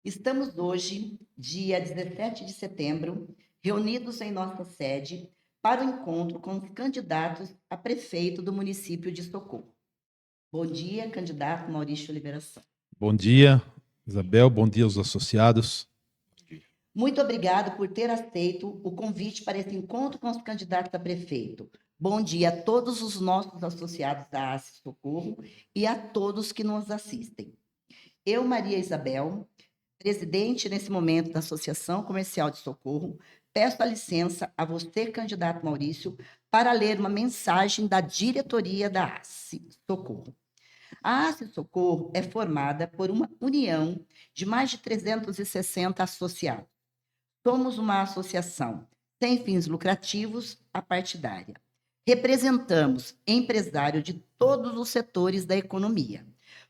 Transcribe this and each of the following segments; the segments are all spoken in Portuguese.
Estamos hoje, dia 17 de setembro, reunidos em nossa sede para o encontro com os candidatos a prefeito do município de Socorro. Bom dia, candidato Maurício Oliveira Santos. Bom dia, Isabel. Bom dia aos associados. Muito obrigado por ter aceito o convite para esse encontro com os candidatos a prefeito. Bom dia a todos os nossos associados da ACE Socorro e a todos que nos assistem. Eu, Maria Isabel, presidente nesse momento da Associação Comercial de Socorro, peço a licença a você, candidato Maurício, para ler uma mensagem da diretoria da ACE Socorro. A ACE Socorro é formada por uma união de mais de 360 associados. Somos uma associação sem fins lucrativos, apartidária. Representamos empresários de todos os setores da economia,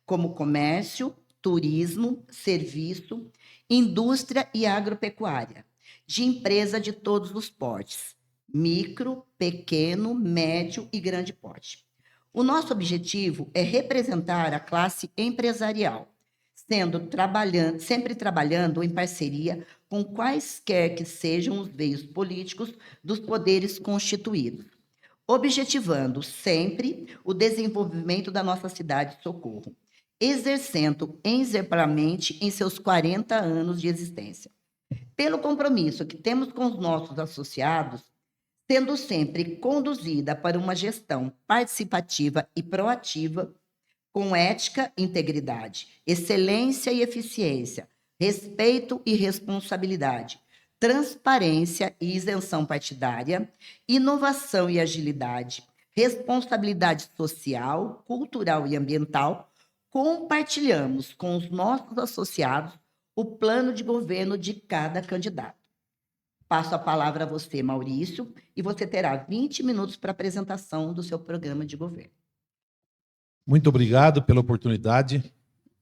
como comércio, turismo, serviço, indústria e agropecuária, de empresa de todos os portes, micro, pequeno, médio e grande porte. O nosso objetivo é representar a classe empresarial, sempre trabalhando em parceria com quaisquer que sejam os veios políticos dos poderes constituídos, objetivando sempre o desenvolvimento da nossa cidade de Socorro, exercendo exemplarmente em seus 40 anos de existência. Pelo compromisso que temos com os nossos associados, sendo sempre conduzida para uma gestão participativa e proativa, com ética e integridade, excelência e eficiência, respeito e responsabilidade, transparência e isenção partidária, inovação e agilidade, responsabilidade social, cultural e ambiental, compartilhamos com os nossos associados o plano de governo de cada candidato. Passo a palavra a você, Maurício, e você terá 20 minutos para a apresentação do seu programa de governo. Muito obrigado pela oportunidade.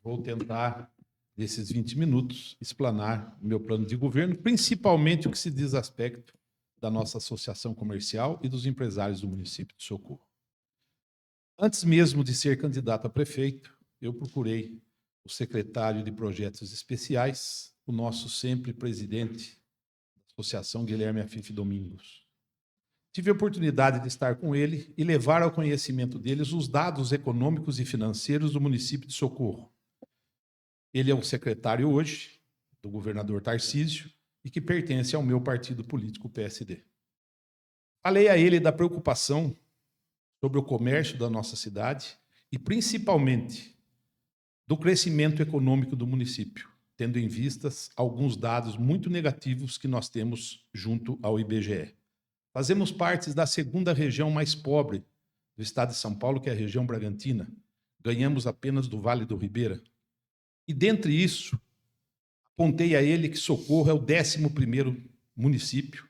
Vou tentar, nesses 20 minutos, explanar o meu plano de governo, principalmente o que se diz a respeito da nossa associação comercial e dos empresários do município de Socorro. Antes mesmo de ser candidato a prefeito, eu procurei o secretário de Projetos Especiais, o nosso sempre presidente da associação, Guilherme Afife Domingos. Tive a oportunidade de estar com ele e levar ao conhecimento deles os dados econômicos e financeiros do município de Socorro. Ele é o secretário hoje do governador Tarcísio e que pertence ao meu partido político, o PSD. Falei a ele da preocupação sobre o comércio da nossa cidade e, principalmente, do crescimento econômico do município, tendo em vistas alguns dados muito negativos que nós temos junto ao IBGE. Fazemos parte da segunda região mais pobre do estado de São Paulo, que é a região Bragantina. Ganhamos apenas do Vale do Ribeira. E, dentre isso, apontei a ele que Socorro é o 11º município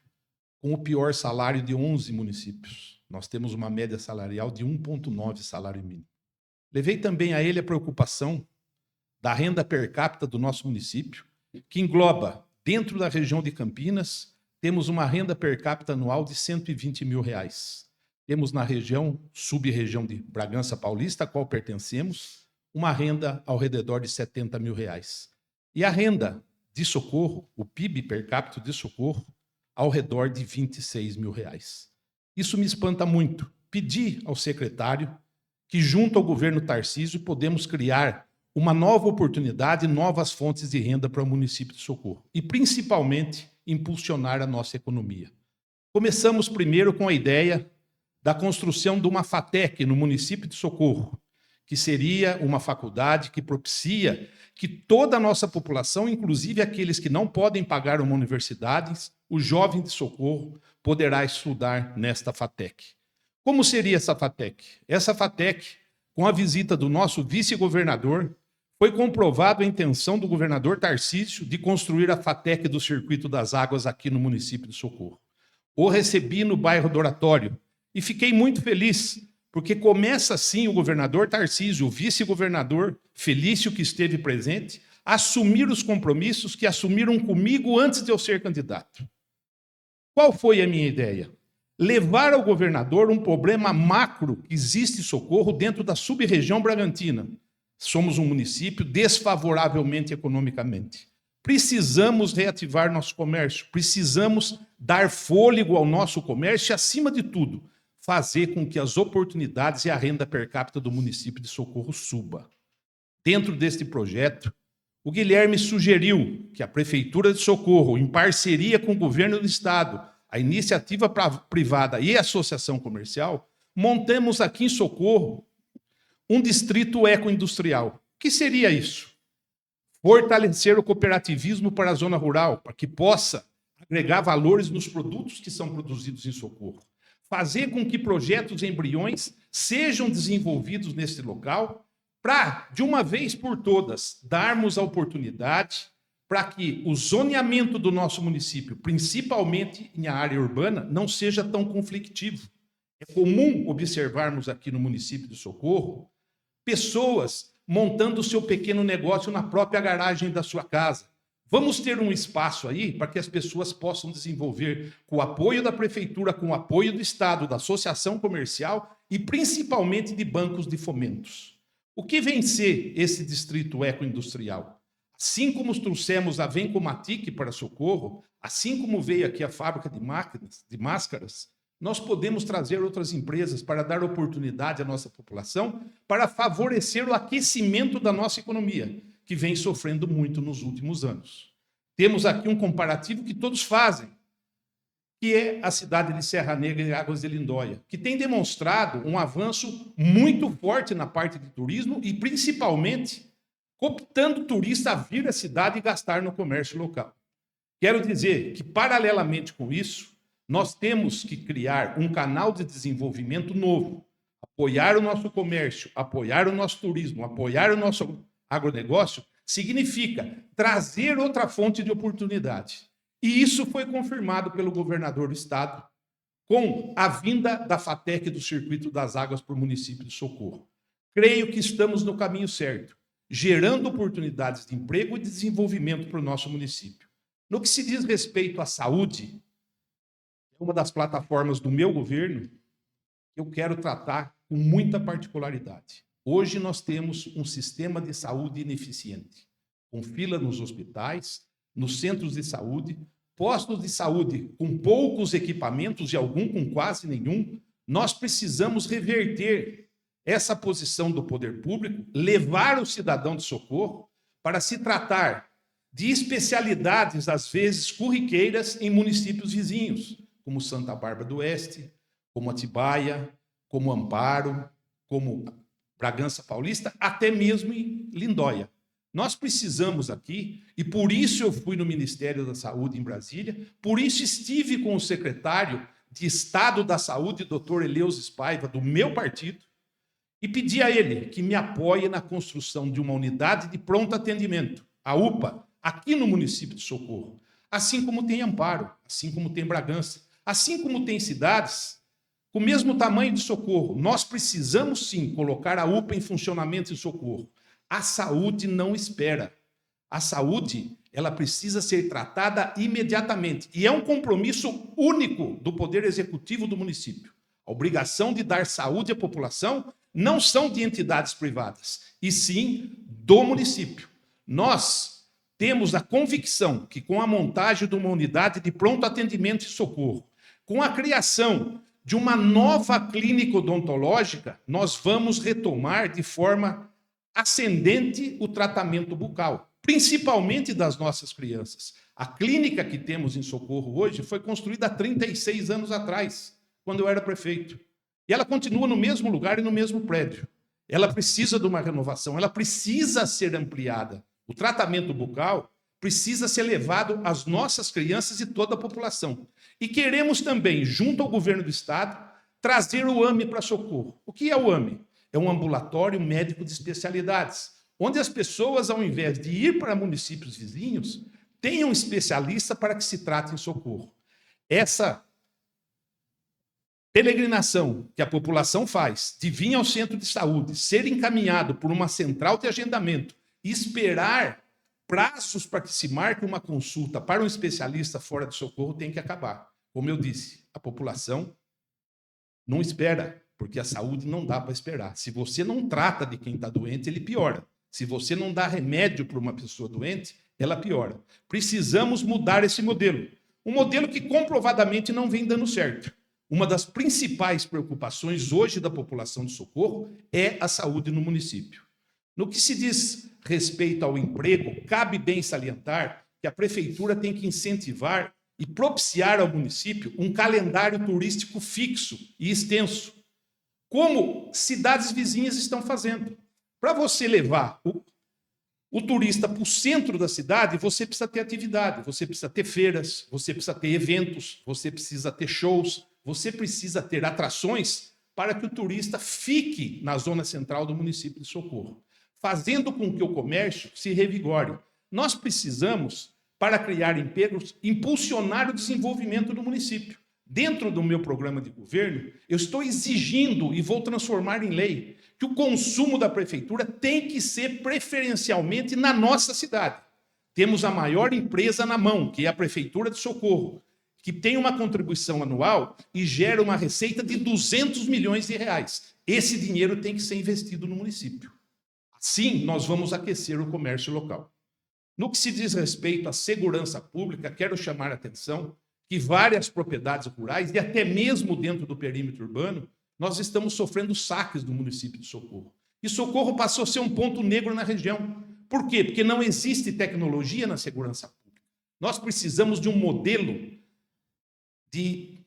com o pior salário de 11 municípios. Nós temos uma média salarial de 1,9 salário mínimo. Levei também a ele a preocupação da renda per capita do nosso município, que engloba, dentro da região de Campinas, temos uma renda per capita anual de R$120 mil. Temos na região, sub-região de Bragança Paulista, a qual pertencemos, uma renda ao redor de R$70 mil. E a renda de Socorro, o PIB per capita de Socorro, ao redor de R$26 mil. Isso me espanta muito. Pedi ao secretário que, junto ao governo Tarcísio, podemos criar uma nova oportunidade, novas fontes de renda para o município de Socorro. E, principalmente, impulsionar a nossa economia. Começamos primeiro com a ideia da construção de uma FATEC no município de Socorro, que seria uma faculdade que propicia que toda a nossa população, inclusive aqueles que não podem pagar uma universidade, o jovem de Socorro poderá estudar nesta FATEC. Como seria essa FATEC? Essa FATEC, com a visita do nosso vice-governador, foi comprovado a intenção do governador Tarcísio de construir a FATEC do Circuito das Águas aqui no município de Socorro. O recebi no bairro do Oratório e fiquei muito feliz, porque começa assim o governador Tarcísio, o vice-governador Felício, que esteve presente, a assumir os compromissos que assumiram comigo antes de eu ser candidato. Qual foi a minha ideia? Levar ao governador um problema macro que existe em Socorro dentro da sub-região Bragantina. Somos um município desfavoravelmente economicamente. Precisamos reativar nosso comércio, precisamos dar fôlego ao nosso comércio e, acima de tudo, fazer com que as oportunidades e a renda per capita do município de Socorro suba. Dentro deste projeto, o Guilherme sugeriu que a Prefeitura de Socorro, em parceria com o governo do estado, a iniciativa privada e a associação comercial, montemos aqui em Socorro um distrito ecoindustrial. O que seria isso? Fortalecer o cooperativismo para a zona rural, para que possa agregar valores nos produtos que são produzidos em Socorro. Fazer com que projetos embriões sejam desenvolvidos nesse local para, de uma vez por todas, darmos a oportunidade para que o zoneamento do nosso município, principalmente em área urbana, não seja tão conflitivo. É comum observarmos aqui no município de Socorro pessoas montando o seu pequeno negócio na própria garagem da sua casa. Vamos ter um espaço aí para que as pessoas possam desenvolver, com o apoio da prefeitura, com o apoio do estado, da associação comercial e principalmente de bancos de fomentos. O que vem ser esse distrito ecoindustrial? Assim como trouxemos a Vencomatic para Socorro, assim como veio aqui a fábrica de máquinas, de máscaras, nós podemos trazer outras empresas para dar oportunidade à nossa população, para favorecer o aquecimento da nossa economia, que vem sofrendo muito nos últimos anos. Temos aqui um comparativo que todos fazem, que é a cidade de Serra Negra e Águas de Lindóia, que tem demonstrado um avanço muito forte na parte de turismo e, principalmente, cooptando o turista a vir à cidade e gastar no comércio local. Quero dizer que, paralelamente com isso, nós temos que criar um canal de desenvolvimento novo, apoiar o nosso comércio, apoiar o nosso turismo, apoiar o nosso agronegócio, significa trazer outra fonte de oportunidade. E isso foi confirmado pelo governador do estado com a vinda da FATEC do Circuito das Águas para o município de Socorro. Creio que estamos no caminho certo, gerando oportunidades de emprego e de desenvolvimento para o nosso município. No que se diz respeito à saúde, uma das plataformas do meu governo, eu quero tratar com muita particularidade. Hoje nós temos um sistema de saúde ineficiente, com fila nos hospitais, nos centros de saúde, postos de saúde com poucos equipamentos e algum com quase nenhum. Nós precisamos reverter essa posição do poder público, levar o cidadão de Socorro para se tratar de especialidades, às vezes corriqueiras, em municípios vizinhos, como Santa Bárbara do Oeste, como Atibaia, como Amparo, como Bragança Paulista, até mesmo em Lindóia. Nós precisamos aqui, e por isso eu fui no Ministério da Saúde em Brasília, por isso estive com o secretário de Estado da Saúde, doutor Eleusis Paiva, do meu partido, e pedi a ele que me apoie na construção de uma unidade de pronto atendimento, a UPA, aqui no município de Socorro, assim como tem Amparo, assim como tem Bragança, assim como tem cidades com o mesmo tamanho de Socorro. Nós precisamos, sim, colocar a UPA em funcionamento em Socorro. A saúde não espera. A saúde, ela precisa ser tratada imediatamente. E é um compromisso único do Poder Executivo do município. A obrigação de dar saúde à população não são de entidades privadas, e sim do município. Nós temos a convicção que, com a montagem de uma unidade de pronto atendimento e socorro, com a criação de uma nova clínica odontológica, nós vamos retomar de forma ascendente o tratamento bucal, principalmente das nossas crianças. A clínica que temos em Socorro hoje foi construída há 36 anos atrás, quando eu era prefeito. E ela continua no mesmo lugar e no mesmo prédio. Ela precisa de uma renovação, ela precisa ser ampliada. O tratamento bucal precisa ser levado às nossas crianças e toda a população. E queremos também, junto ao governo do estado, trazer o AME para Socorro. O que é o AME? É um ambulatório médico de especialidades, onde as pessoas, ao invés de ir para municípios vizinhos, tenham um especialista para que se trate em Socorro. Essa peregrinação que a população faz de vir ao centro de saúde, ser encaminhado por uma central de agendamento e esperar prazos para que se marque uma consulta para um especialista fora de Socorro tem que acabar. Como eu disse, a população não espera, porque a saúde não dá para esperar. Se você não trata de quem está doente, ele piora. Se você não dá remédio para uma pessoa doente, ela piora. Precisamos mudar esse modelo. Um modelo que comprovadamente não vem dando certo. Uma das principais preocupações hoje da população de Socorro é a saúde no município. No que se diz respeito ao emprego, cabe bem salientar que a prefeitura tem que incentivar e propiciar ao município um calendário turístico fixo e extenso, como cidades vizinhas estão fazendo. Para você levar o turista para o centro da cidade, você precisa ter atividade, você precisa ter feiras, você precisa ter eventos, você precisa ter shows, você precisa ter atrações para que o turista fique na zona central do município de Socorro, fazendo com que o comércio se revigore. Nós precisamos, para criar empregos, impulsionar o desenvolvimento do município. Dentro do meu programa de governo, eu estou exigindo, e vou transformar em lei, que o consumo da prefeitura tem que ser preferencialmente na nossa cidade. Temos a maior empresa na mão, que é a Prefeitura de Socorro, que tem uma contribuição anual e gera uma receita de 200 milhões de reais. Esse dinheiro tem que ser investido no município. Assim, nós vamos aquecer o comércio local. No que se diz respeito à segurança pública, quero chamar a atenção que várias propriedades rurais, e até mesmo dentro do perímetro urbano, nós estamos sofrendo saques do município de Socorro. E Socorro passou a ser um ponto negro na região. Por quê? Porque não existe tecnologia na segurança pública. Nós precisamos de um modelo de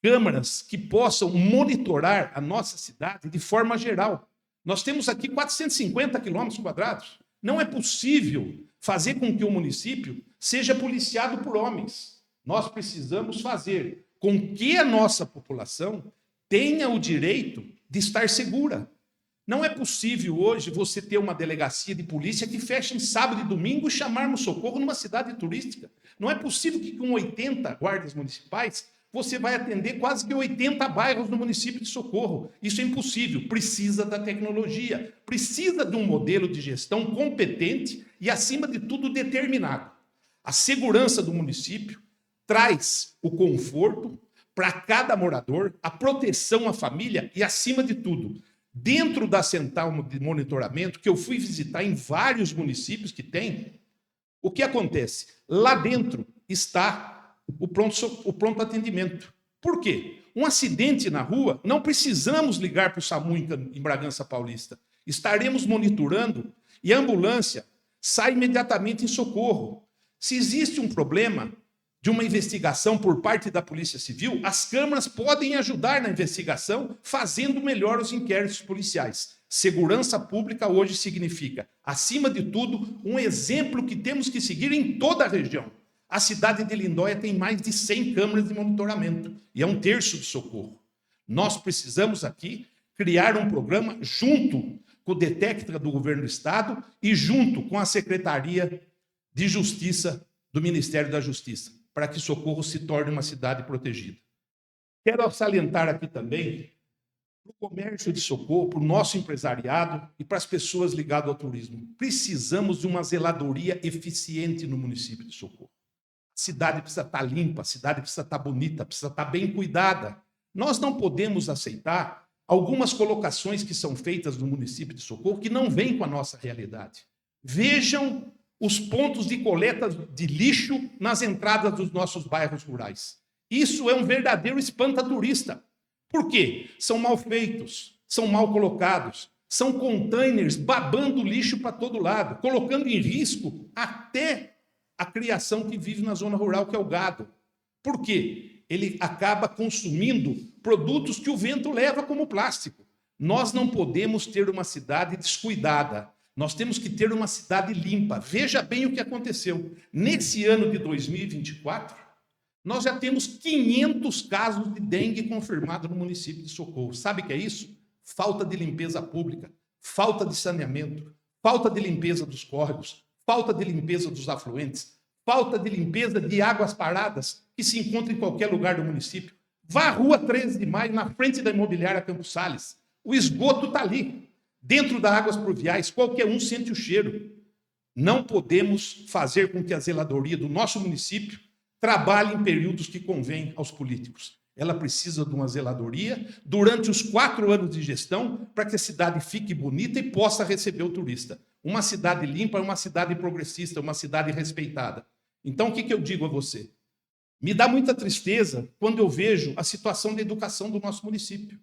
câmaras que possam monitorar a nossa cidade de forma geral. Nós temos aqui 450 quilômetros quadrados. Não é possível fazer com que o município seja policiado por homens. Nós precisamos fazer com que a nossa população tenha o direito de estar segura. Não é possível hoje você ter uma delegacia de polícia que feche em sábado e domingo e chamarmos socorro numa cidade turística. Não é possível que com 80 guardas municipais você vai atender quase que 80 bairros no município de Socorro. Isso é impossível. Precisa da tecnologia, precisa de um modelo de gestão competente e, acima de tudo, determinado. A segurança do município traz o conforto para cada morador, a proteção à família e, acima de tudo, dentro da central de monitoramento, que eu fui visitar em vários municípios que tem, o que acontece? Lá dentro está o pronto atendimento. Por quê? Um acidente na rua, não precisamos ligar para o SAMU em Bragança Paulista. Estaremos monitorando e a ambulância sai imediatamente em socorro. Se existe um problema de uma investigação por parte da Polícia Civil, as câmaras podem ajudar na investigação, fazendo melhor os inquéritos policiais. Segurança pública hoje significa, acima de tudo, um exemplo que temos que seguir em toda a região. A cidade de Lindóia tem mais de 100 câmaras de monitoramento, e é 1/3 de Socorro. Nós precisamos aqui criar um programa junto com o Detecta do Governo do Estado e junto com a Secretaria de Justiça do Ministério da Justiça, para que Socorro se torne uma cidade protegida. Quero salientar aqui também para o comércio de Socorro, para o nosso empresariado e para as pessoas ligadas ao turismo. Precisamos de uma zeladoria eficiente no município de Socorro. A cidade precisa estar limpa, a cidade precisa estar bonita, precisa estar bem cuidada. Nós não podemos aceitar algumas colocações que são feitas no município de Socorro que não vêm com a nossa realidade. Vejam os pontos de coleta de lixo nas entradas dos nossos bairros rurais. Isso é um verdadeiro espanta-turista. Por quê? São mal feitos, são mal colocados, são containers babando lixo para todo lado, colocando em risco até a criação que vive na zona rural, que é o gado. Por quê? Ele acaba consumindo produtos que o vento leva, como plástico. Nós não podemos ter uma cidade descuidada. Nós temos que ter uma cidade limpa. Veja bem o que aconteceu. Nesse ano de 2024, nós já temos 500 casos de dengue confirmados no município de Socorro. Sabe o que é isso? Falta de limpeza pública, falta de saneamento, falta de limpeza dos córregos, falta de limpeza dos afluentes, falta de limpeza de águas paradas que se encontram em qualquer lugar do município. Vá à rua 13 de maio, na frente da imobiliária Campos Sales. O esgoto está ali, dentro das águas pluviais, qualquer um sente o cheiro. Não podemos fazer com que a zeladoria do nosso município trabalhe em períodos que convém aos políticos. Ela precisa de uma zeladoria durante os 4 anos de gestão para que a cidade fique bonita e possa receber o turista. uma cidade limpa é uma cidade progressista, uma cidade respeitada. Então, o que eu digo a você? Me dá muita tristeza quando eu vejo a situação da educação do nosso município.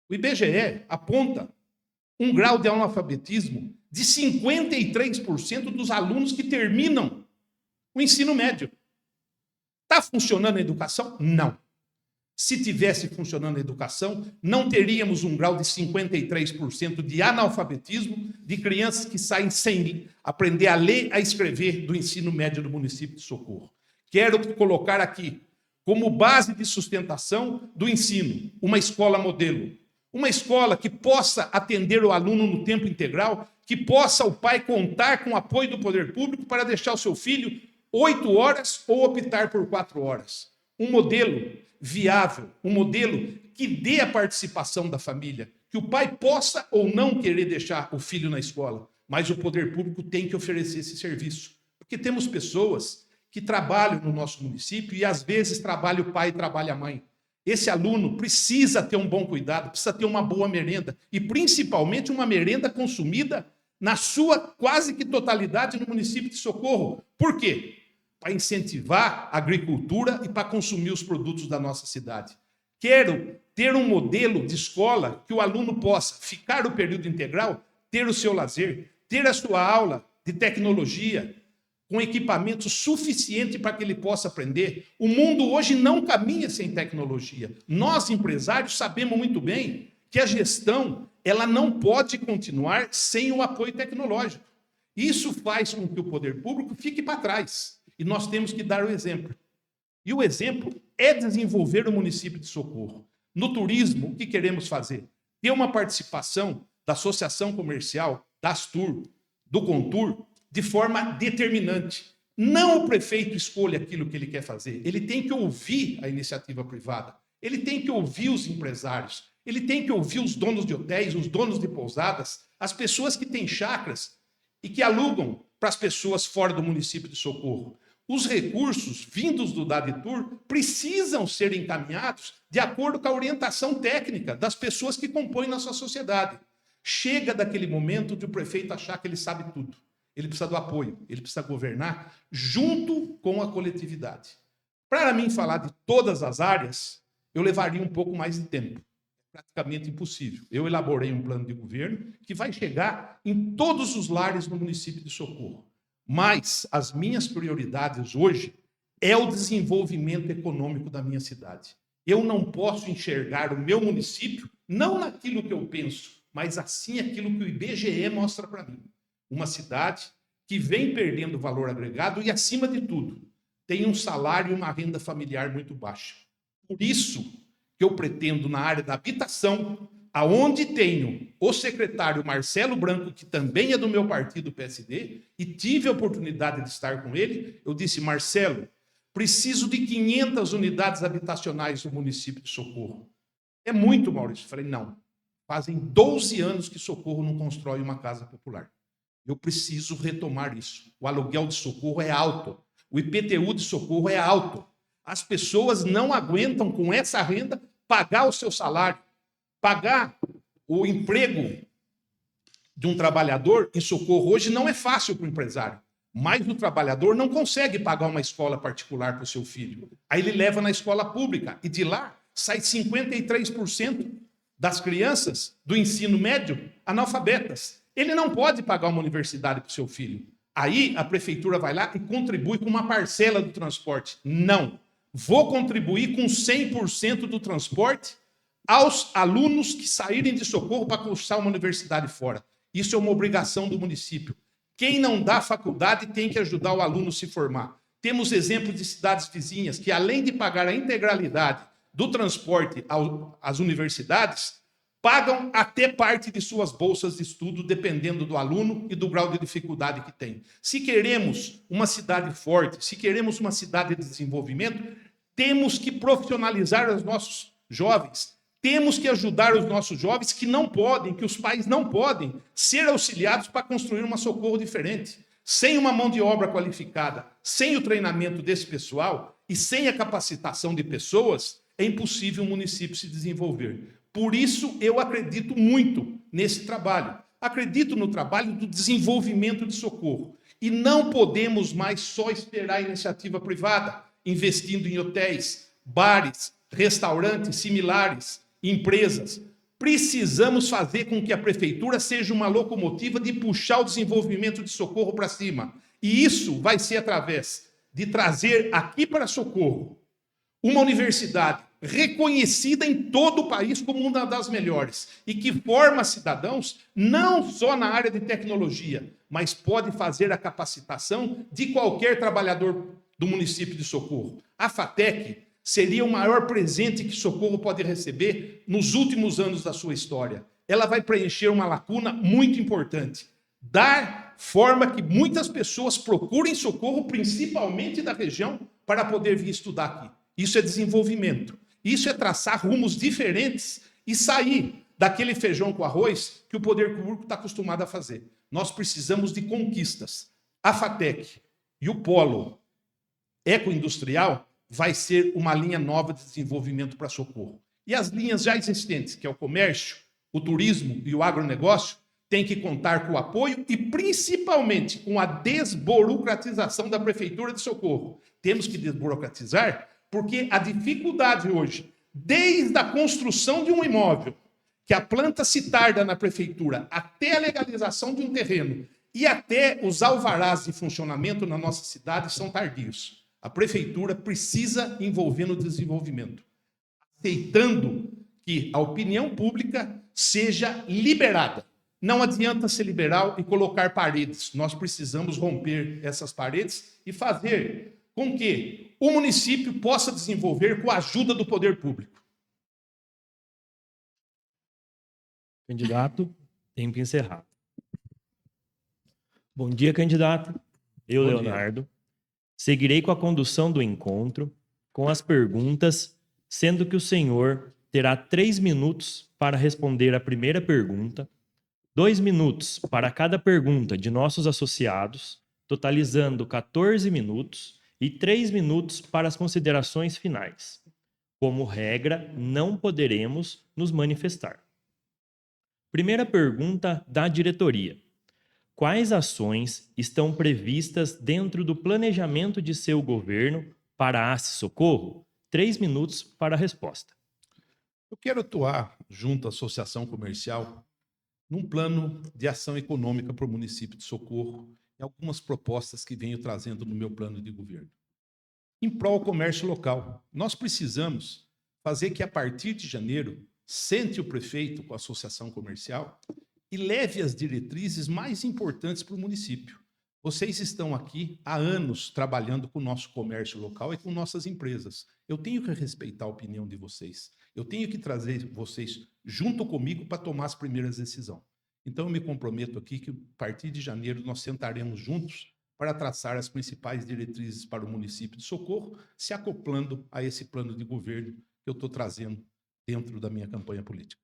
O IBGE aponta um grau de analfabetismo de 53% dos alunos que terminam o ensino médio. Está funcionando a educação? Não. Se tivesse funcionando a educação, não teríamos um grau de 53% de analfabetismo de crianças que saem sem aprender a ler, a escrever do ensino médio do município de Socorro. Quero colocar aqui, como base de sustentação do ensino, uma escola modelo. Uma escola que possa atender o aluno no tempo integral, que possa o pai contar com o apoio do poder público para deixar o seu filho 8 horas ou optar por 4 horas. Um modelo viável, um modelo que dê a participação da família, que o pai possa ou não querer deixar o filho na escola, mas o poder público tem que oferecer esse serviço. Porque temos pessoas que trabalham no nosso município e às vezes trabalha o pai e trabalha a mãe. Esse aluno precisa ter um bom cuidado, precisa ter uma boa merenda e principalmente uma merenda consumida na sua quase que totalidade no município de Socorro. Por quê? Para incentivar a agricultura e para consumir os produtos da nossa cidade. Quero ter um modelo de escola que o aluno possa ficar o período integral, ter o seu lazer, ter a sua aula de tecnologia, com equipamento suficiente para que ele possa aprender. O mundo hoje não caminha sem tecnologia. Nós, empresários, sabemos muito bem que a gestão ela não pode continuar sem o apoio tecnológico. Isso faz com que o poder público fique para trás. E nós temos que dar o exemplo. E o exemplo é desenvolver o município de Socorro. No turismo, o que queremos fazer? Ter uma participação da Associação Comercial, da Astur, do Contur, de forma determinante. Não o prefeito escolhe aquilo que ele quer fazer. Ele tem que ouvir a iniciativa privada. Ele tem que ouvir os empresários. Ele tem que ouvir os donos de hotéis, os donos de pousadas, as pessoas que têm chácaras e que alugam para as pessoas fora do município de Socorro. Os recursos vindos do Daditur precisam ser encaminhados de acordo com a orientação técnica das pessoas que compõem nossa sociedade. Chega daquele momento de o prefeito achar que ele sabe tudo. Ele precisa do apoio, ele precisa governar junto com a coletividade. Para mim falar de todas as áreas, eu levaria um pouco mais de tempo. É praticamente impossível. Eu elaborei um plano de governo que vai chegar em todos os lares no município de Socorro. Mas as minhas prioridades hoje é o desenvolvimento econômico da minha cidade. Eu não posso enxergar o meu município não naquilo que eu penso, mas assim aquilo que o IBGE mostra para mim. Uma cidade que vem perdendo valor agregado e, acima de tudo, tem um salário e uma renda familiar muito baixa. Por isso que eu pretendo, na área da habitação, aonde tenho o secretário Marcelo Branco, que também é do meu partido PSD, e tive a oportunidade de estar com ele, eu disse, Marcelo, preciso de 500 unidades habitacionais no município de Socorro. É muito, Maurício. Eu falei, não, fazem 12 anos que Socorro não constrói uma casa popular. Eu preciso retomar isso. O aluguel de Socorro é alto. O IPTU de Socorro é alto. As pessoas não aguentam, com essa renda, pagar o seu salário, pagar o emprego de um trabalhador em Socorro. Hoje não é fácil para o empresário, mas o trabalhador não consegue pagar uma escola particular para o seu filho. Aí ele leva na escola pública e de lá sai 53% das crianças do ensino médio analfabetas. Ele não pode pagar uma universidade para o seu filho. Aí a prefeitura vai lá e contribui com uma parcela do transporte. Não. Vou contribuir com 100% do transporte aos alunos que saírem de Socorro para cursar uma universidade fora. Isso é uma obrigação do município. Quem não dá faculdade tem que ajudar o aluno a se formar. Temos exemplos de cidades vizinhas que, além de pagar a integralidade do transporte às universidades, pagam até parte de suas bolsas de estudo, dependendo do aluno e do grau de dificuldade que tem. Se queremos uma cidade forte, se queremos uma cidade de desenvolvimento, temos que profissionalizar os nossos jovens, temos que ajudar os nossos jovens que não podem, que os pais não podem ser auxiliados para construir uma Socorro diferente. Sem uma mão de obra qualificada, sem o treinamento desse pessoal e sem a capacitação de pessoas, é impossível um município se desenvolver. Por isso, eu acredito muito nesse trabalho. Acredito no trabalho do desenvolvimento de Socorro. E não podemos mais só esperar a iniciativa privada, investindo em hotéis, bares, restaurantes similares, empresas. Precisamos fazer com que a prefeitura seja uma locomotiva de puxar o desenvolvimento de Socorro para cima. E isso vai ser através de trazer aqui para Socorro uma universidade reconhecida em todo o país como uma das melhores e que forma cidadãos não só na área de tecnologia, mas pode fazer a capacitação de qualquer trabalhador do município de Socorro. A FATEC seria o maior presente que Socorro pode receber nos últimos anos da sua história. Ela vai preencher uma lacuna muito importante, dar forma que muitas pessoas procurem Socorro, principalmente da região, para poder vir estudar aqui. Isso é desenvolvimento. Isso é traçar rumos diferentes e sair daquele feijão com arroz que o poder público está acostumado a fazer. Nós precisamos de conquistas. A FATEC e o Polo Ecoindustrial vai ser uma linha nova de desenvolvimento para Socorro. E as linhas já existentes, que é o comércio, o turismo e o agronegócio, têm que contar com o apoio e, principalmente, com a desburocratização da Prefeitura de Socorro. Temos que desburocratizar porque a dificuldade hoje, desde a construção de um imóvel, que a planta se tarda na prefeitura, até a legalização de um terreno e até os alvarás de funcionamento na nossa cidade são tardios. A prefeitura precisa envolver no desenvolvimento, aceitando que a opinião pública seja liberada. Não adianta ser liberal e colocar paredes. Nós precisamos romper essas paredes e fazer com que o município possa desenvolver com a ajuda do poder público. Candidato, tempo encerrado. Bom dia, candidato. Eu, Bom Leonardo, seguirei com a condução do encontro, com as perguntas, sendo que o senhor terá 3 minutos para responder a primeira pergunta, 2 minutos para cada pergunta de nossos associados, totalizando 14 minutos, e 3 minutos para as considerações finais. Como regra, não poderemos nos manifestar. Primeira pergunta da diretoria. Quais ações estão previstas dentro do planejamento de seu governo para a ACE Socorro? 3 minutos para a resposta. Eu quero atuar junto à Associação Comercial num plano de ação econômica para o município de Socorro e algumas propostas que venho trazendo no meu plano de governo. Em prol do comércio local, nós precisamos fazer que, a partir de janeiro, sente o prefeito com a associação comercial e leve as diretrizes mais importantes para o município. Vocês estão aqui há anos trabalhando com o nosso comércio local e com nossas empresas. Eu tenho que respeitar a opinião de vocês. Eu tenho que trazer vocês junto comigo para tomar as primeiras decisões. Então, eu me comprometo aqui que, a partir de janeiro, nós sentaremos juntos para traçar as principais diretrizes para o município de Socorro, se acoplando a esse plano de governo que eu estou trazendo dentro da minha campanha política.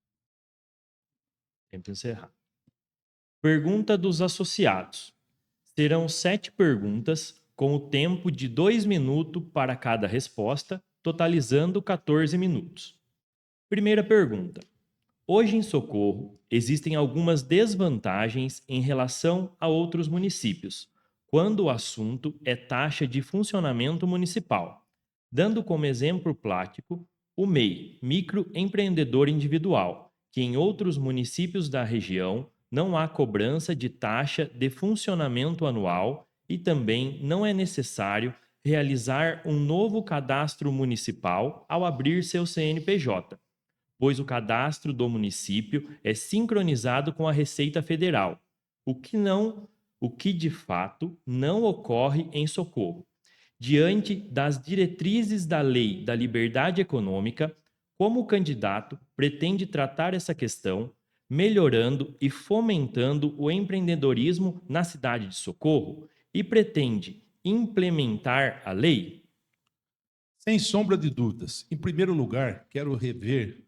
Tempo encerrado. Pergunta dos associados. Serão 7 perguntas, com o tempo de 2 minutos para cada resposta, totalizando 14 minutos. Primeira pergunta. Hoje em Socorro, existem algumas desvantagens em relação a outros municípios, quando o assunto é taxa de funcionamento municipal. Dando como exemplo prático o MEI, microempreendedor individual, que em outros municípios da região não há cobrança de taxa de funcionamento anual e também não é necessário realizar um novo cadastro municipal ao abrir seu CNPJ, pois o cadastro do município é sincronizado com a Receita Federal, o que de fato não ocorre em Socorro. Diante das diretrizes da Lei da Liberdade Econômica, como o candidato pretende tratar essa questão, melhorando e fomentando o empreendedorismo na cidade de Socorro e pretende implementar a lei? Sem sombra de dúvidas. Em primeiro lugar, quero rever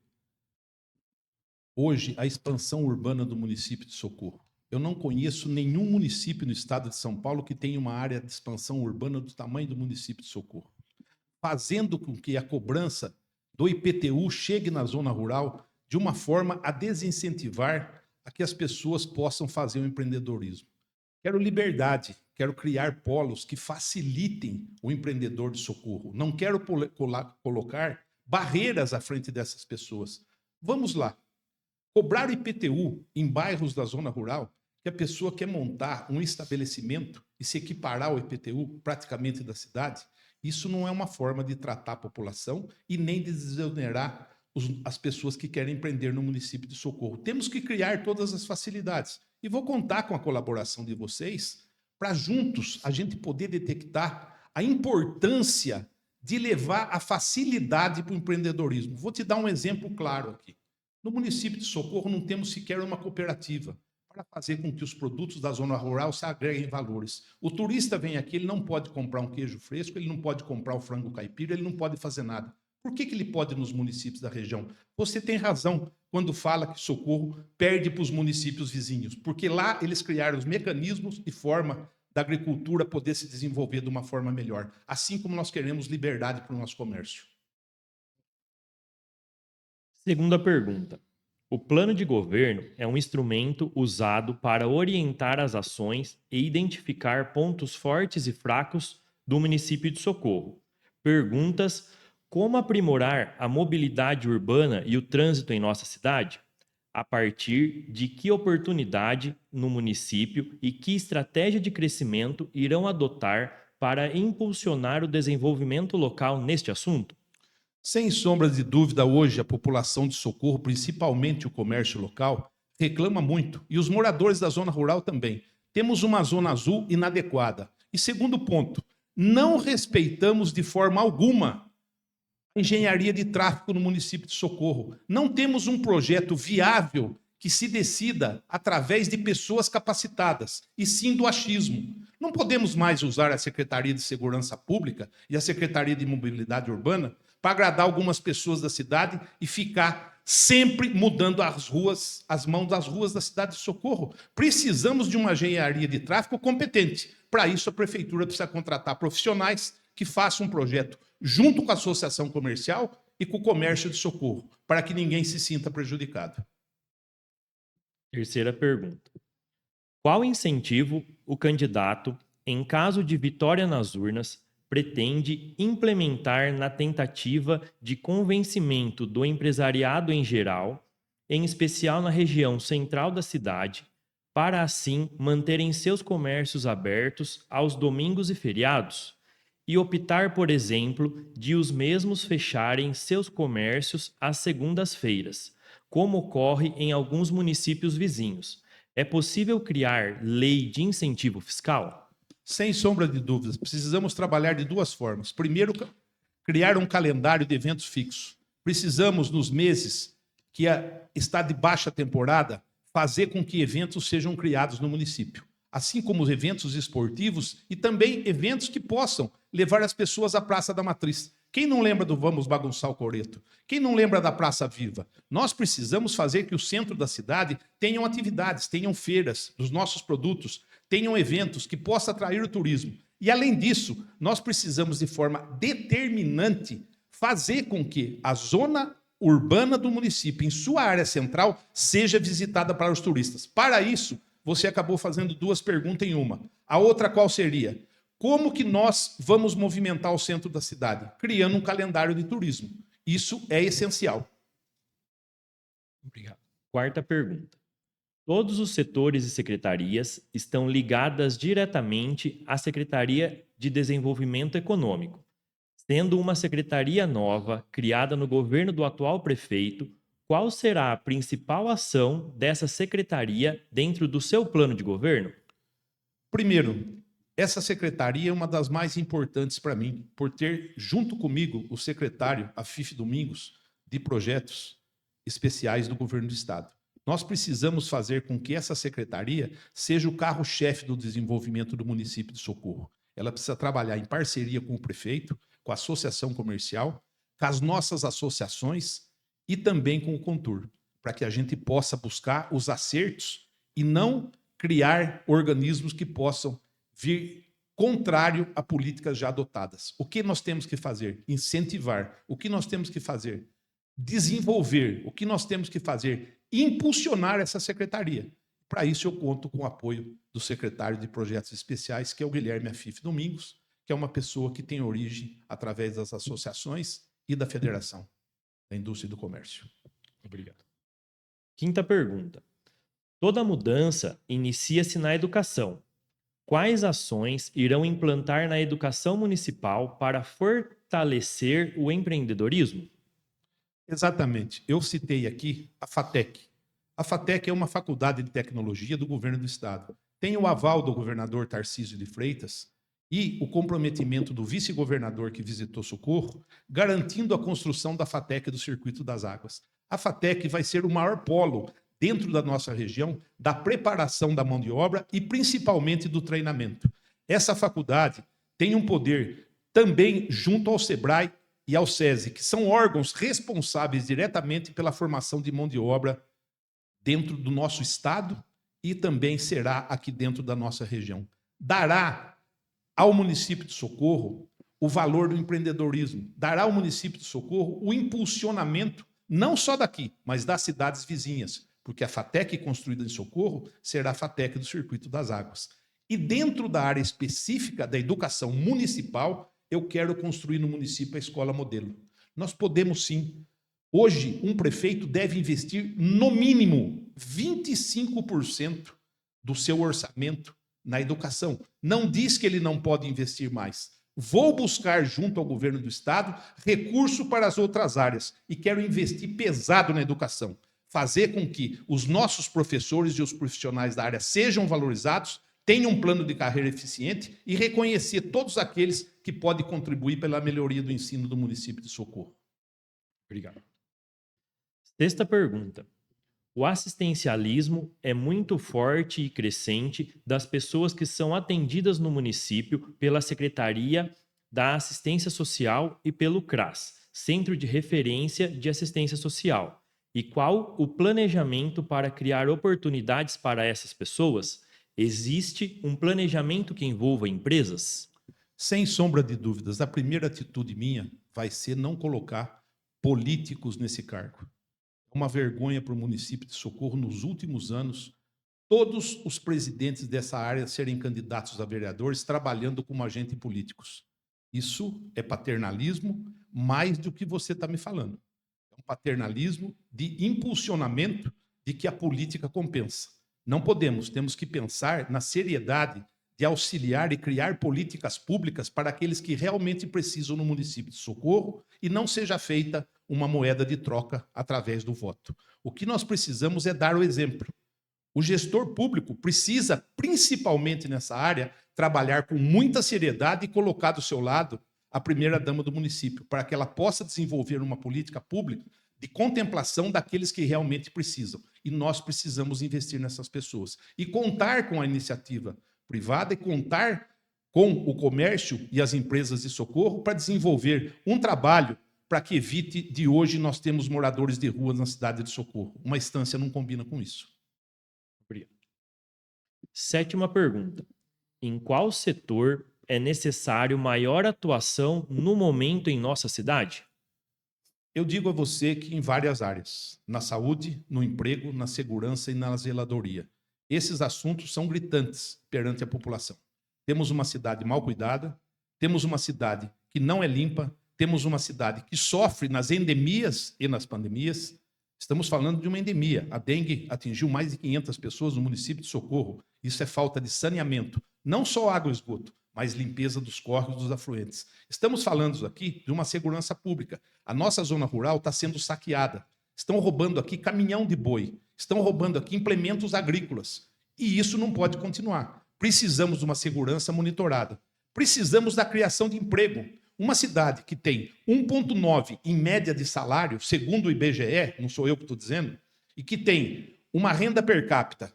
hoje a expansão urbana do município de Socorro. Eu não conheço nenhum município no estado de São Paulo que tenha uma área de expansão urbana do tamanho do município de Socorro, fazendo com que a cobrança do IPTU chegue na zona rural de uma forma a desincentivar a que as pessoas possam fazer o empreendedorismo. Quero liberdade, quero criar polos que facilitem o empreendedor de socorro. Não quero colocar barreiras à frente dessas pessoas. Vamos lá. Cobrar o IPTU em bairros da zona rural, que a pessoa quer montar um estabelecimento e se equiparar ao IPTU praticamente da cidade, isso não é uma forma de tratar a população e nem de desonerar as pessoas que querem empreender no município de Socorro. Temos que criar todas as facilidades. E vou contar com a colaboração de vocês para juntos a gente poder detectar a importância de levar a facilidade para o empreendedorismo. Vou te dar um exemplo claro aqui. No município de Socorro não temos sequer uma cooperativa para fazer com que os produtos da zona rural se agreguem valores. O turista vem aqui, ele não pode comprar um queijo fresco, ele não pode comprar o frango caipira, ele não pode fazer nada. Por que ele pode nos municípios da região? Você tem razão quando fala que Socorro perde para os municípios vizinhos, porque lá eles criaram os mecanismos e forma da agricultura poder se desenvolver de uma forma melhor, assim como nós queremos liberdade para o nosso comércio. Segunda pergunta. O plano de governo é um instrumento usado para orientar as ações e identificar pontos fortes e fracos do município de Socorro. Perguntas: como aprimorar a mobilidade urbana e o trânsito em nossa cidade? A partir de que oportunidade no município e que estratégia de crescimento irão adotar para impulsionar o desenvolvimento local neste assunto? Sem sombra de dúvida, hoje a população de Socorro, principalmente o comércio local, reclama muito. E os moradores da zona rural também. Temos uma zona azul inadequada. E segundo ponto, não respeitamos de forma alguma a engenharia de tráfego no município de Socorro. Não temos um projeto viável que se decida através de pessoas capacitadas, e sim do achismo. Não podemos mais usar a Secretaria de Segurança Pública e a Secretaria de Mobilidade Urbana para agradar algumas pessoas da cidade e ficar sempre mudando as ruas, as mãos das ruas da cidade de Socorro. Precisamos de uma engenharia de tráfego competente. Para isso, a prefeitura precisa contratar profissionais que façam um projeto junto com a associação comercial e com o comércio de Socorro, para que ninguém se sinta prejudicado. Terceira pergunta. Qual incentivo o candidato, em caso de vitória nas urnas, pretende implementar na tentativa de convencimento do empresariado em geral, em especial na região central da cidade, para assim manterem seus comércios abertos aos domingos e feriados, e optar, por exemplo, de os mesmos fecharem seus comércios às segundas-feiras, como ocorre em alguns municípios vizinhos? É possível criar lei de incentivo fiscal? Sem sombra de dúvidas, precisamos trabalhar de duas formas. Primeiro, criar um calendário de eventos fixos. Precisamos, nos meses que está de baixa temporada, fazer com que eventos sejam criados no município. Assim como os eventos esportivos e também eventos que possam levar as pessoas à Praça da Matriz. Quem não lembra do Vamos Bagunçar o Coreto? Quem não lembra da Praça Viva? Nós precisamos fazer que o centro da cidade tenham atividades, tenham feiras dos nossos produtos, tenham eventos que possam atrair o turismo. E, além disso, nós precisamos, de forma determinante, fazer com que a zona urbana do município, em sua área central, seja visitada para os turistas. Para isso, você acabou fazendo duas perguntas em uma. A outra qual seria? Como que nós vamos movimentar o centro da cidade? Criando um calendário de turismo. Isso é essencial. Obrigado. Quarta pergunta. Todos os setores e secretarias estão ligadas diretamente à Secretaria de Desenvolvimento Econômico. Sendo uma secretaria nova, criada no governo do atual prefeito, qual será a principal ação dessa secretaria dentro do seu plano de governo? Primeiro, essa secretaria é uma das mais importantes para mim, por ter, junto comigo, o secretário, Afif Domingos, de Projetos Especiais do Governo do Estado. Nós precisamos fazer com que essa secretaria seja o carro-chefe do desenvolvimento do município de Socorro. Ela precisa trabalhar em parceria com o prefeito, com a associação comercial, com as nossas associações e também com o Contur, para que a gente possa buscar os acertos e não criar organismos que possam vir contrário a políticas já adotadas. O que nós temos que fazer? Incentivar. O que nós temos que fazer? Desenvolver. O que nós temos que fazer? e impulsionar essa secretaria. Para isso, eu conto com o apoio do secretário de Projetos Especiais, que é o Guilherme Afif Domingos, que é uma pessoa que tem origem através das associações e da Federação da Indústria e do Comércio. Obrigado. Quinta pergunta. Toda mudança inicia-se na educação. Quais ações irão implantar na educação municipal para fortalecer o empreendedorismo? Exatamente. Eu citei aqui a FATEC. A FATEC é uma faculdade de tecnologia do governo do estado. Tem o aval do governador Tarcísio de Freitas e o comprometimento do vice-governador que visitou Socorro, garantindo a construção da FATEC do Circuito das Águas. A FATEC vai ser o maior polo dentro da nossa região da preparação da mão de obra e principalmente do treinamento. Essa faculdade tem um poder também junto ao SEBRAE e ao SESI, que são órgãos responsáveis diretamente pela formação de mão de obra dentro do nosso estado e também será aqui dentro da nossa região. Dará ao município de Socorro o valor do empreendedorismo, dará ao município de Socorro o impulsionamento, não só daqui, mas das cidades vizinhas, porque a FATEC construída em Socorro será a FATEC do Circuito das Águas. E dentro da área específica da educação municipal, eu quero construir no município a escola modelo. Nós podemos sim. Hoje, um prefeito deve investir, no mínimo, 25% do seu orçamento na educação. Não diz que ele não pode investir mais. Vou buscar, junto ao governo do estado, recurso para as outras áreas e quero investir pesado na educação. Fazer com que os nossos professores e os profissionais da área sejam valorizados, tenham um plano de carreira eficiente e reconhecer todos aqueles que podem contribuir pela melhoria do ensino do município de Socorro. Obrigado. Sexta pergunta. O assistencialismo é muito forte e crescente das pessoas que são atendidas no município pela Secretaria da Assistência Social e pelo CRAS, Centro de Referência de Assistência Social. E qual o planejamento para criar oportunidades para essas pessoas? Existe um planejamento que envolva empresas? Sem sombra de dúvidas, a primeira atitude minha vai ser não colocar políticos nesse cargo. É uma vergonha para o município de Socorro, nos últimos anos, todos os presidentes dessa área serem candidatos a vereadores trabalhando como agentes políticos. Isso é paternalismo mais do que você está me falando. É um paternalismo de impulsionamento de que a política compensa. Não podemos, temos que pensar na seriedade de auxiliar e criar políticas públicas para aqueles que realmente precisam no município de Socorro e não seja feita uma moeda de troca através do voto. O que nós precisamos é dar o exemplo. O gestor público precisa, principalmente nessa área, trabalhar com muita seriedade e colocar do seu lado a primeira-dama do município, para que ela possa desenvolver uma política pública de contemplação daqueles que realmente precisam. E nós precisamos investir nessas pessoas. E contar com a iniciativa privada e contar com o comércio e as empresas de socorro para desenvolver um trabalho para que evite de hoje nós temos moradores de rua na cidade de Socorro. Uma instância não combina com isso. Obrigado. Sétima pergunta. Em qual setor é necessário maior atuação no momento em nossa cidade? Eu digo a você que em várias áreas, na saúde, no emprego, na segurança e na zeladoria. Esses assuntos são gritantes perante a população. Temos uma cidade mal cuidada, temos uma cidade que não é limpa, temos uma cidade que sofre nas endemias e nas pandemias. Estamos falando de uma endemia. A dengue atingiu mais de 500 pessoas no município de Socorro. Isso é falta de saneamento. Não só água e esgoto, mas limpeza dos córregos dos afluentes. Estamos falando aqui de uma segurança pública. A nossa zona rural está sendo saqueada. Estão roubando aqui caminhão de boi. Estão roubando aqui implementos agrícolas. E isso não pode continuar. Precisamos de uma segurança monitorada. Precisamos da criação de emprego. Uma cidade que tem 1,9 em média de salário, segundo o IBGE, não sou eu que estou dizendo, e que tem uma renda per capita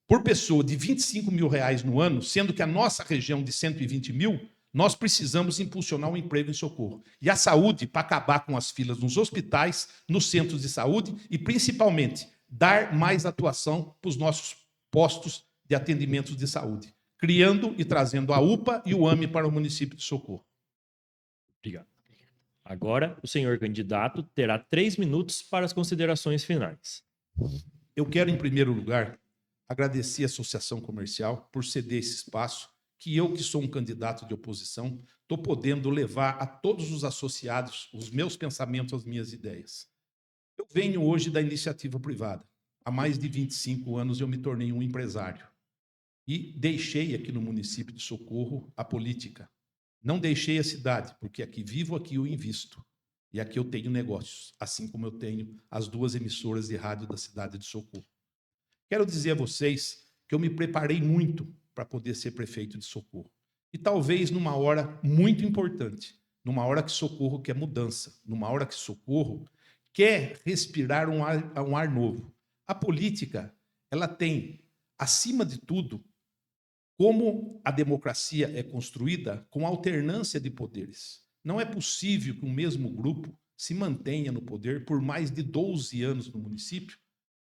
por pessoa de R$25 mil no ano, sendo que a nossa região de 120 mil, nós precisamos impulsionar o emprego em Socorro. E a saúde, para acabar com as filas nos hospitais, nos centros de saúde e, principalmente, dar mais atuação para os nossos postos de atendimento de saúde, criando e trazendo a UPA e o AME para o município de Socorro. Obrigado. Agora, o senhor candidato terá 3 minutos para as considerações finais. eu quero, em primeiro lugar, agradecer a Associação Comercial por ceder esse espaço que eu, que sou um candidato de oposição, estou podendo levar a todos os associados os meus pensamentos, as minhas ideias. Eu venho hoje da iniciativa privada. Há mais de 25 anos eu me tornei um empresário. E deixei aqui no município de Socorro a política. Não deixei a cidade, porque aqui vivo, aqui eu invisto. E aqui eu tenho negócios, assim como eu tenho as 2 emissoras de rádio da cidade de Socorro. Quero dizer a vocês que eu me preparei muito para poder ser prefeito de Socorro. E talvez numa hora muito importante, numa hora que Socorro quer mudança, numa hora que Socorro quer respirar um ar novo. A política, ela tem, acima de tudo, como a democracia é construída com alternância de poderes. Não é possível que um mesmo grupo se mantenha no poder por mais de 12 anos no município,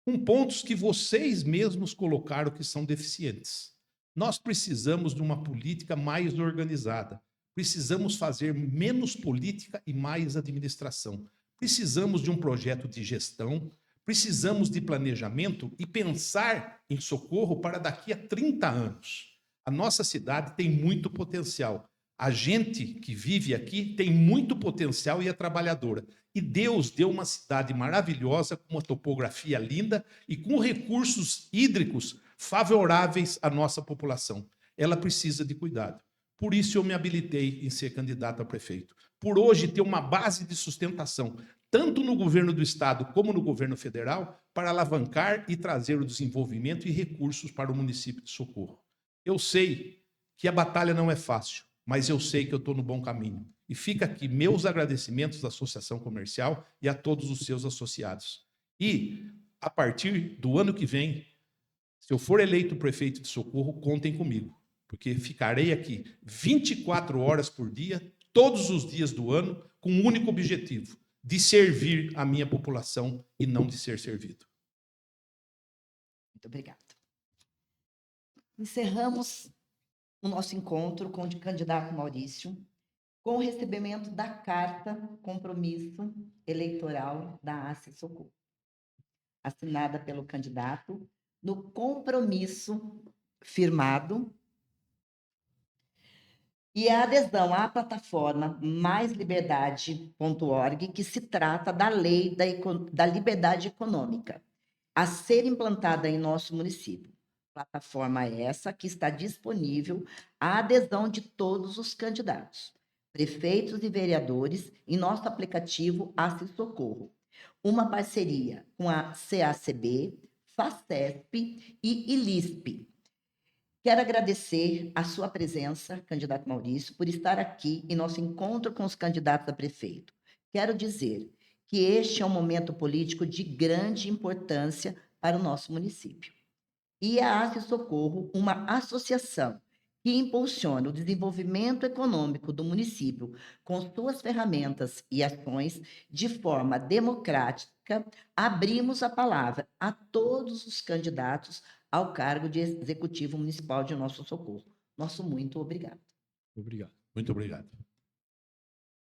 com pontos que vocês mesmos colocaram que são deficientes. Nós precisamos de uma política mais organizada. Precisamos fazer menos política e mais administração. Precisamos de um projeto de gestão, precisamos de planejamento e pensar em Socorro para daqui a 30 anos. A nossa cidade tem muito potencial. A gente que vive aqui tem muito potencial e é trabalhadora. E Deus deu uma cidade maravilhosa, com uma topografia linda e com recursos hídricos favoráveis à nossa população. Ela precisa de cuidado. Por isso eu me habilitei em ser candidato a prefeito. Por hoje ter uma base de sustentação, tanto no governo do estado como no governo federal, para alavancar e trazer o desenvolvimento e recursos para o município de Socorro. Eu sei que a batalha não é fácil, mas eu sei que eu estou no bom caminho. E fica aqui meus agradecimentos à Associação Comercial e a todos os seus associados. E, a partir do ano que vem, se eu for eleito prefeito de Socorro, contem comigo, porque ficarei aqui 24 horas por dia, todos os dias do ano, com um único objetivo, de servir a minha população e não de ser servido. Muito obrigada. Encerramos o nosso encontro com o candidato Maurício, com o recebimento da carta compromisso eleitoral da ACE Socorro, assinada pelo candidato, no compromisso firmado e a adesão à plataforma maisliberdade.org, que se trata da lei da liberdade econômica, a ser implantada em nosso município. Plataforma essa que está disponível à adesão de todos os candidatos, prefeitos e vereadores, em nosso aplicativo ACE Socorro. Uma parceria com a CACB, FACESP e ILISP. Quero agradecer a sua presença, candidato Maurício, por estar aqui em nosso encontro com os candidatos a prefeito. Quero dizer que este é um momento político de grande importância para o nosso município. E a ACE Socorro, uma associação que impulsiona o desenvolvimento econômico do município com suas ferramentas e ações de forma democrática, abrimos a palavra a todos os candidatos ao cargo de Executivo Municipal de Nosso Socorro. Nosso muito obrigado. Obrigado. Muito obrigado.